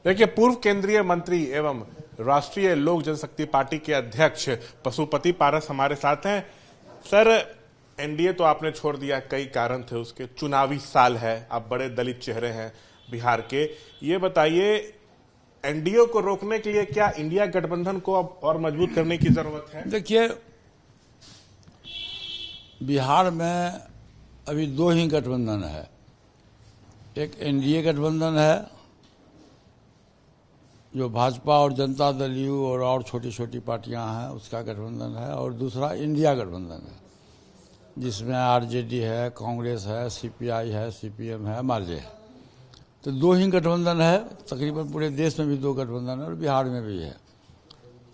देखिए, पूर्व केंद्रीय मंत्री एवं राष्ट्रीय लोक जनशक्ति पार्टी के अध्यक्ष पशुपति पारस हमारे साथ हैं। सर, एनडीए तो आपने छोड़ दिया, कई कारण थे उसके। चुनावी साल है, आप बड़े दलित चेहरे हैं बिहार के। ये बताइए, एनडीए को रोकने के लिए क्या इंडिया गठबंधन को अब और मजबूत करने की जरूरत है? देखिए, बिहार में अभी दो ही गठबंधन है। एक एनडीए गठबंधन है जो भाजपा और जनता दल यू और छोटी छोटी पार्टियां हैं, उसका गठबंधन है। और दूसरा इंडिया गठबंधन है जिसमें आरजेडी है, कांग्रेस है, सीपीआई है, सीपीएम है, माले है। तो दो ही गठबंधन है। तकरीबन पूरे देश में भी दो गठबंधन है और बिहार में भी है।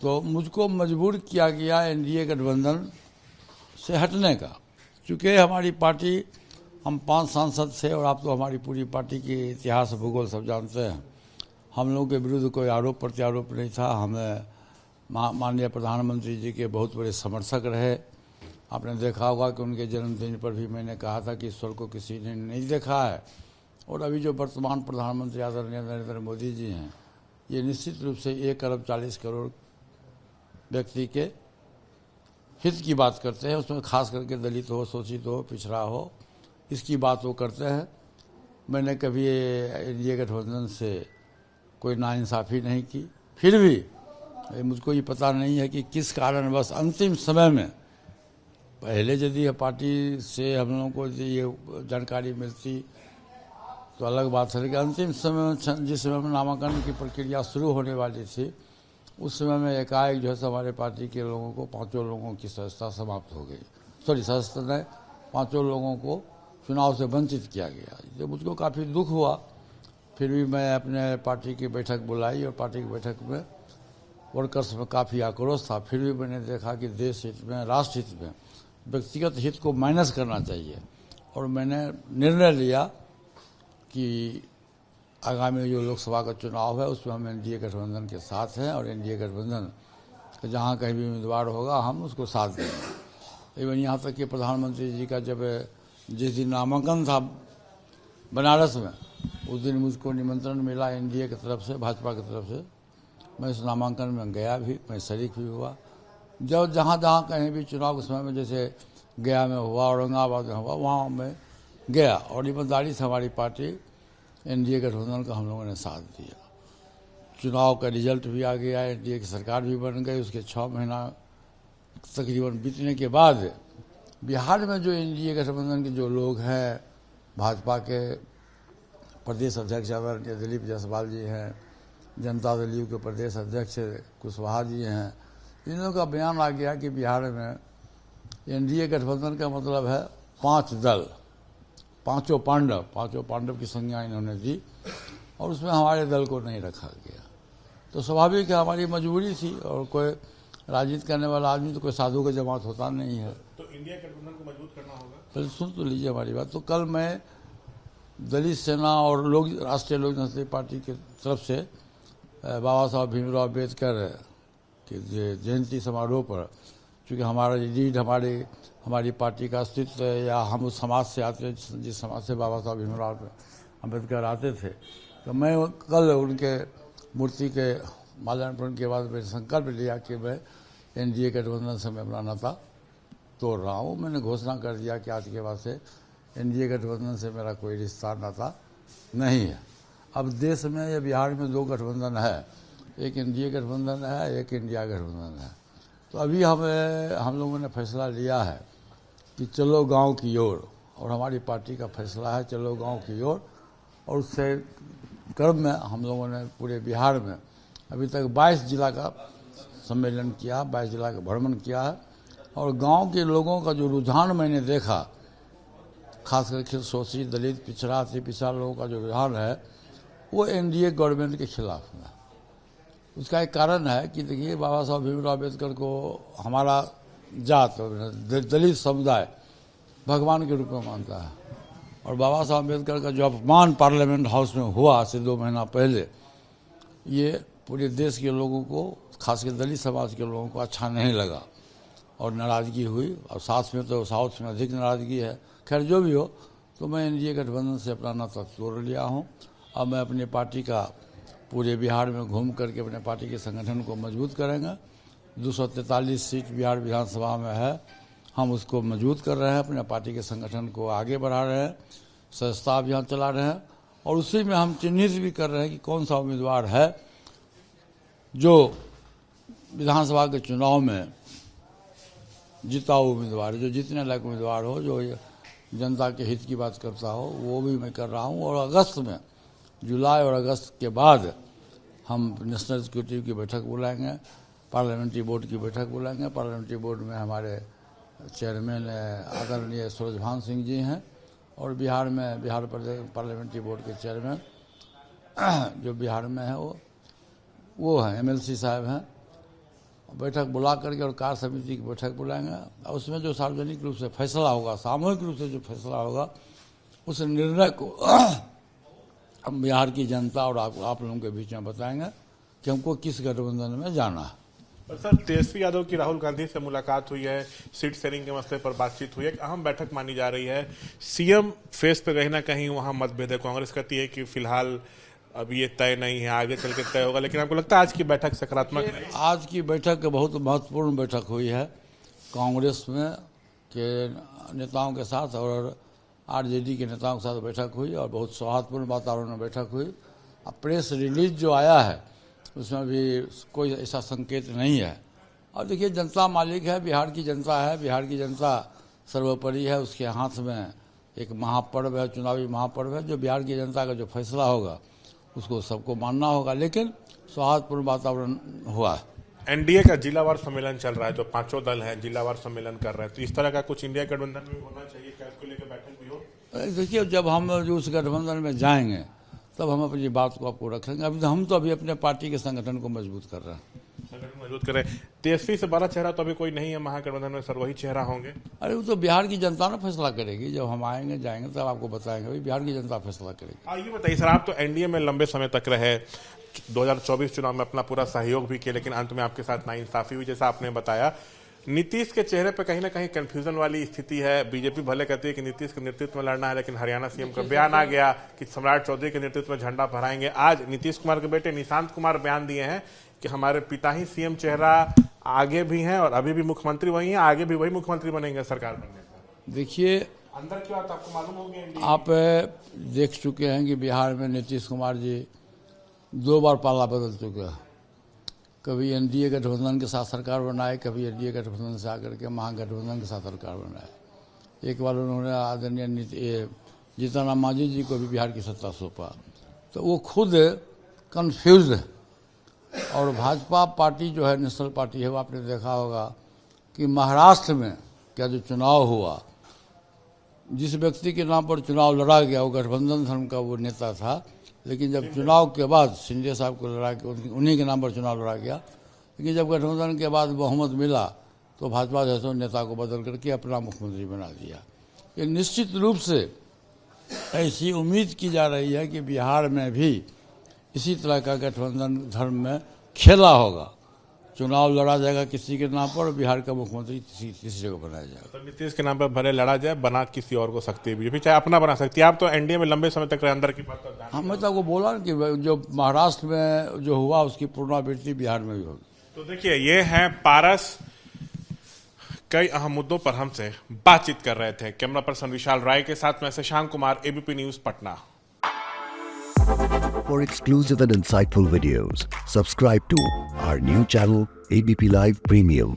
तो मुझको मजबूर किया गया एनडीए गठबंधन से हटने का, क्योंकि हमारी पार्टी, हम 5 सांसद थे और आप तो हमारी पूरी पार्टी के इतिहास भूगोल सब जानते हैं। हम लोगों के विरुद्ध कोई आरोप प्रत्यारोप नहीं था। हमें माननीय प्रधानमंत्री जी के बहुत बड़े समर्थक रहे। आपने देखा होगा कि उनके जन्मदिन पर भी मैंने कहा था कि ईश्वर को किसी ने नहीं देखा है। और अभी जो वर्तमान प्रधानमंत्री आदरणीय नरेंद्र मोदी जी हैं, ये निश्चित रूप से 1 अरब 40 करोड़ व्यक्ति के हित की बात करते हैं। उसमें खास करके दलित हो, शोषित हो, पिछड़ा हो, इसकी बात वो करते हैं। मैंने कभी एनडीए गठबंधन से कोई नाइंसाफ़ी नहीं की। फिर भी मुझको ये पता नहीं है कि किस कारण बस अंतिम समय में, पहले यदि पार्टी से हम लोगों को ये जानकारी मिलती तो अलग बात है, लेकिन अंतिम समय में जिस समय में नामांकन की प्रक्रिया शुरू होने वाली थी, उस समय में एकाएक जो है हमारे पार्टी के लोगों को, 5 लोगों की सदस्यता समाप्त हो गई। सदस्यता नहीं, 5 लोगों को चुनाव से वंचित किया गया। जो मुझको काफ़ी दुख हुआ। फिर भी मैं अपने पार्टी की बैठक बुलाई और पार्टी की बैठक में वर्कर्स में काफ़ी आक्रोश था। फिर भी मैंने देखा कि देश हित में, राष्ट्र हित में व्यक्तिगत हित को माइनस करना चाहिए और मैंने निर्णय लिया कि आगामी जो लोकसभा का चुनाव है उसमें हम एनडीए गठबंधन के साथ हैं और एनडीए गठबंधन जहाँ कहीं भी उम्मीदवार होगा हम उसको साथ देंगे। इवन यहाँ तक कि प्रधानमंत्री जी का जब जिस दिन नामांकन था बनारस में, उस दिन मुझको निमंत्रण मिला एनडीए की तरफ से, भाजपा की तरफ से। मैं इस नामांकन में गया भी, मैं शरीक भी हुआ। जब जहाँ जहाँ कहीं भी चुनाव के समय में, जैसे गया में हुआ, औरंगाबाद में हुआ, वहाँ मैं गया और ईमानदारी से हमारी पार्टी एनडीए गठबंधन का हम लोगों ने साथ दिया। चुनाव का रिजल्ट भी आ गया, एनडीए की सरकार भी बन गई। उसके 6 महीना तकरीबन बीतने के बाद बिहार में जो एनडीए गठबंधन के जो लोग हैं, भाजपा के प्रदेश अध्यक्ष आदरणीय दिलीप जायसवाल जी हैं, जनता दल यू के प्रदेश अध्यक्ष कुशवाहा जी हैं, इन लोगों का बयान आ गया कि बिहार में एनडीए गठबंधन का मतलब है 5 दल, 5 पांडव की संज्ञा इन्होंने दी और उसमें हमारे दल को नहीं रखा गया। तो स्वाभाविक है, हमारी मजबूरी थी। और कोई राजनीति करने वाला आदमी तो कोई साधु का जमात होता नहीं है। तो इंडिया गठबंधन को मजबूत करना होगा। पहले सुन तो लीजिए हमारी बात। तो कल मैं दलित सेना और राष्ट्रीय लोक जनशक्ति पार्टी की तरफ से बाबा साहब भीमराव अम्बेडकर के जयंती समारोह पर, चूँकि हमारा लीड हमारी पार्टी का अस्तित्व है, या हम उस समाज से आते हैं जिस समाज से बाबा साहब भीमराव अम्बेडकर आते थे, तो मैं कल उनके मूर्ति के माल्यार्पण के बाद मैंने संकल्प लिया कि मैं एनडीए गठबंधन से मैं अपना नाता तोड़ रहा हूँ। मैंने घोषणा कर दिया कि आज के बाद से एनडीए गठबंधन से मेरा कोई रिश्ता नाता नहीं है। अब देश में या बिहार में 2 गठबंधन है, एक एनडीए गठबंधन है, एक इंडिया गठबंधन है। तो अभी हम लोगों ने फैसला लिया है कि चलो गांव की ओर, और हमारी पार्टी का फैसला है चलो गांव की ओर। और उससे क्रम में हम लोगों ने पूरे बिहार में अभी तक 22 जिला का सम्मेलन किया, 22 जिला का भ्रमण किया है। और गांव के लोगों का जो रुझान मैंने देखा, खास करके शोषित, दलित, पिछड़ा, अति पिछड़ा लोगों का जो रुझान है वो एनडीए गवर्नमेंट के खिलाफ में। उसका एक कारण है कि देखिए, बाबा साहब भीमराव अम्बेडकर को हमारा जात, दलित समुदाय भगवान के रूप में मानता है। और बाबा साहब अम्बेडकर का जो अपमान पार्लियामेंट हाउस में हुआ आज से 2 महीना पहले, ये पूरे देश के लोगों को, खासकर दलित समाज के लोगों को अच्छा नहीं लगा और नाराज़गी हुई। और साथ में तो साउथ में अधिक नाराज़गी है। खैर जो भी हो, तो मैं एनडीए गठबंधन से अपना नाता तोड़ लिया हूँ। अब मैं अपनी पार्टी का पूरे बिहार में घूम करके अपने पार्टी के संगठन को मजबूत करेंगे। 243 सीट बिहार विधानसभा में है, हम उसको मजबूत कर रहे हैं, अपने पार्टी के संगठन को आगे बढ़ा रहे हैं, सदस्यता अभियान चला रहे हैं और उसी में हम चिन्हित भी कर रहे हैं कि कौन सा उम्मीदवार है जो विधानसभा के चुनाव में जिताऊ उम्मीदवार, जो जीतने लायक उम्मीदवार हो, जो जनता के हित की बात करता हो, वो भी मैं कर रहा हूँ। और अगस्त में, जुलाई और अगस्त के बाद हम नेशनल एग्जीक्यूटिव की बैठक बुलाएंगे, पार्लियामेंट्री बोर्ड की बैठक बुलाएंगे। पार्लियामेंट्री बोर्ड में हमारे चेयरमैन आदरणीय सूरजभान सिंह जी हैं और बिहार प्रदेश पार्लियामेंट्री बोर्ड के चेयरमैन जो बिहार में है वो हैं MLC साहब हैं। बैठक बुला करके और कार्य समिति की बैठक बुलाएंगे और उसमें जो सार्वजनिक रूप से फैसला होगा, सामूहिक रूप से जो फैसला होगा, उस निर्णय को हम बिहार की जनता और आप लोगों के बीच में बताएंगे कि हमको किस गठबंधन में जाना है। और सर, तेजस्वी यादव की राहुल गांधी से मुलाकात हुई है, सीट शेयरिंग के मसले पर बातचीत हुई है, एक अहम बैठक मानी जा रही है। सीएम फेस पे कहीं ना कहीं वहां मतभेद है। कांग्रेस कहती है कि फिलहाल अभी ये तय नहीं है, आगे चल के तय होगा, लेकिन आपको लगता है आज की बैठक सकारात्मक है? आज की बैठक बहुत महत्वपूर्ण बैठक हुई है कांग्रेस में के नेताओं के साथ और RJD के नेताओं के साथ बैठक हुई और बहुत सौहार्दपूर्ण वातावरण में बैठक हुई। अब प्रेस रिलीज जो आया है उसमें भी कोई ऐसा संकेत नहीं है। और देखिए, जनता मालिक है, बिहार की जनता है, बिहार की जनता सर्वोपरि है, उसके हाथ में एक महापर्व है, चुनावी महापर्व है। जो बिहार की जनता का जो फैसला होगा उसको सबको मानना होगा, लेकिन सौहार्दपूर्ण वातावरण हुआ है। एनडीए का जिलावार सम्मेलन चल रहा है, जो पांचों दल हैं जिलावार सम्मेलन कर रहे हैं, तो इस तरह का कुछ इंडिया गठबंधन में होना चाहिए क्या? इसको लेकर बैठक भी हो? देखिए, जब हम जो उस गठबंधन में जाएंगे तब हम अपनी बात को आपको रखेंगे। अभी हम तो अभी अपने पार्टी के संगठन को मजबूत कर रहे हैं। संगठन मजबूत करें। तेजस्वी से बड़ा चेहरा तो अभी कोई नहीं है महागठबंधन में, सर वही चेहरा होंगे? अरे वो तो बिहार की जनता ना फैसला करेगी। जब हम आएंगे जाएंगे तब आपको बताएंगे, भाई बिहार की जनता फैसला करेगी। ये बताइए सर, आप तो एनडीए में लंबे समय तक रहे, 2024 चुनाव में अपना पूरा सहयोग भी किया, लेकिन अंत में आपके साथ नाइंसाफी हुई, जैसा आपने बताया। नीतीश के चेहरे पर कहीं ना कहीं कंफ्यूजन वाली स्थिति है। बीजेपी भले कहती है कि नीतीश के नेतृत्व में लड़ना है, लेकिन हरियाणा सीएम का बयान आ गया कि सम्राट चौधरी के नेतृत्व में झंडा फहराएंगे। आज नीतीश कुमार के बेटे निशांत कुमार बयान दिए हैं कि हमारे पिता ही सीएम चेहरा आगे भी हैं और अभी भी मुख्यमंत्री वही हैं, आगे भी वही मुख्यमंत्री बनेंगे सरकार बनने पर। देखिए, अंदर की बात आपको मालूम होगी, आप देख चुके हैं कि बिहार में नीतीश कुमार जी 2 बार पाला बदल चुके हैं। कभी एनडीए गठबंधन के साथ सरकार बनाए, कभी एनडीए गठबंधन से आकर के महागठबंधन के साथ सरकार बनाए। एक बार उन्होंने आदरणीय जीतन राम मांझी जी को भी बिहार की सत्ता सौंपा, तो वो खुद कन्फ्यूज है। और भाजपा पार्टी जो है, नेशनल पार्टी है, वो आपने देखा होगा कि महाराष्ट्र में क्या जो चुनाव हुआ, जिस व्यक्ति के नाम पर चुनाव लड़ा गया वो गठबंधन धर्म का वो नेता था, लेकिन जब चुनाव के बाद शिंदे साहब को लड़ा के उन्हीं के नाम पर चुनाव लड़ा गया, लेकिन जब गठबंधन के बाद बहुमत मिला तो भाजपा जैसे नेता को बदल करके अपना मुख्यमंत्री बना दिया। ये निश्चित रूप से ऐसी उम्मीद की जा रही है कि बिहार में भी इसी तरह का गठबंधन धर्म में खेला होगा। चुनाव लड़ा जाएगा किसी के नाम पर और बिहार का मुख्यमंत्री तीसरे को बनाया जाएगा। तो नीतीश के नाम पर भले लड़ा जाए, बना किसी और को सकती है बीजेपी, चाहे अपना बना सकती है। आप तो एनडीए में लंबे समय तक रहे, अंदर की बात तो हाँ, मैं तो आपको बोला ना कि जो महाराष्ट्र में जो हुआ उसकी पुनरावृत्ति बिहार में भी होगी। तो देखिए, ये है पारस, कई अहम मुद्दों पर हमसे बातचीत कर रहे थे। कैमरा पर्सन विशाल राय के साथ मैं Shashank Kumar, ABP news Patna. For exclusive and insightful videos, subscribe to our new channel ABP Live Premium.